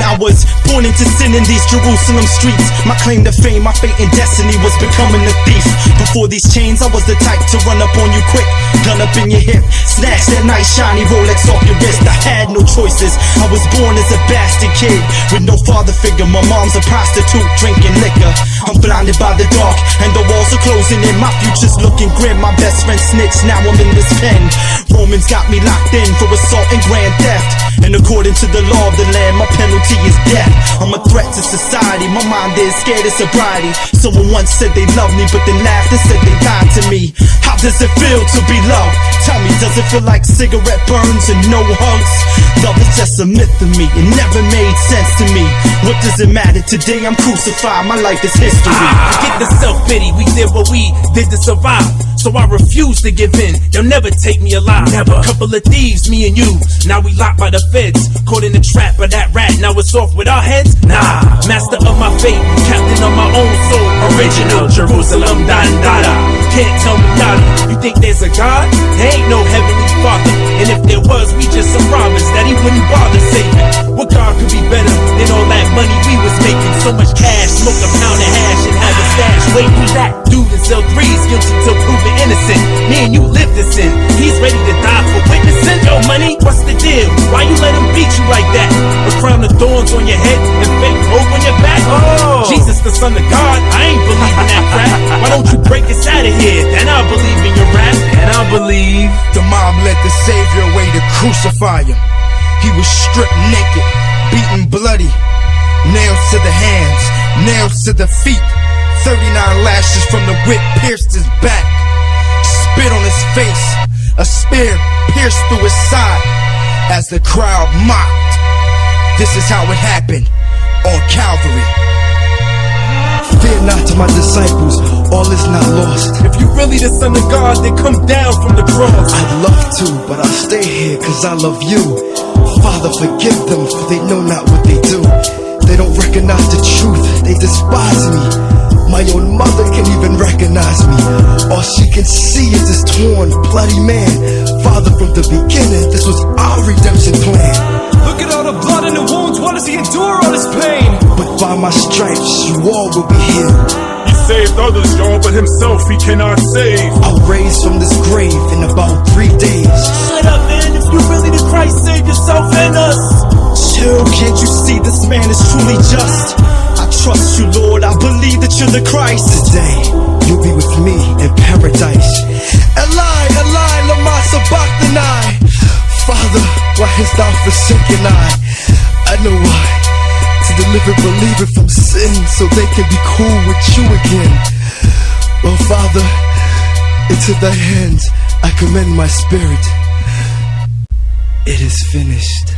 I was born into sin in these Jerusalem streets. My claim to fame, my fate and destiny was becoming a thief. Before these chains, I was the type to run up on you quick, gun up in your hip, snatch that nice shiny Rolex off your wrist. I had no choices, I was born as a bastard kid with no father figure. My mom's a prostitute drinking liquor. I'm blinded by the dark and the walls are closing in. My future's looking grim, my best friend snitched, now I'm in this pen. Romans got me locked in for assault and grand theft, and according to the law of the land, my penalty is death. I'm a threat to society, my mind is scared of sobriety. Someone once said they love me, but then laughed and said they lied to me. How does it feel to be loved? Tell me, does it feel like cigarette burns and no hugs? Love is just a myth to me, it never made sense to me. What does it matter? Today I'm crucified, my life is history. Forget the self-pity, we did what we did to survive, so I refuse to give in. They'll never take me alive. Never. Couple of thieves, me and you. Now we locked by the feds, caught in the trap of that rat. Now it's off with our heads. Nah, master of my fate, captain of my own soul. Original Jerusalem Dandada. Can't tell me nada. You think there's a God? There ain't no heavenly father. And if there was, we just some robbers that he wouldn't bother saving. What God could be better than all that money we was making? So much cash, smoke a pound of hash and have a stash. Wait, who's that? Dude in cell 3's guilty till proven innocent. Me and you live this in. He's ready to die for witnessing. Yo, money, what's the deal? Why you let him beat you like that? A crown of thorns on your head and fake robe on your back? Oh, Jesus, the son of God, I ain't believing that crap. Why don't you break us out of here? Then I'll believe in your rap. And I'll believe. The mob led the Savior away to crucify him. He was stripped naked, beaten bloody, nails to the hands, nails to the feet. 39 lashes from the whip pierced his back, spit on his face, a spear pierced through his side. As the crowd mocked, this is how it happened on Calvary. Fear not to my disciples, all is not lost. If you really the son of God, then come down from the cross. I'd love to, but I'll stay here cause I love you. Father, forgive them, for they know not what they do. They don't recognize the truth, they despise me. My own mother can't even recognize me. All she can see is this torn, bloody man. Father, from the beginning, this was our redemption plan. Look at all the blood and the wounds, why does he endure all this pain? But by my stripes, you all will be healed. He saved others, y'all, but himself he cannot save. I'll raise from this grave in about 3 days. Shut up, man, if you really the Christ, save yourself and us. Chill, can't you see this man is truly just? I trust you, Lord, I believe that you're the Christ. Today, you'll be with me in paradise. Eli, Eli, lama sabachthani. Father, why hast thou forsaken I know why. To deliver believers from sin, so they can be cool with you again. Well, Father, into thy hands I commend my spirit. It is finished.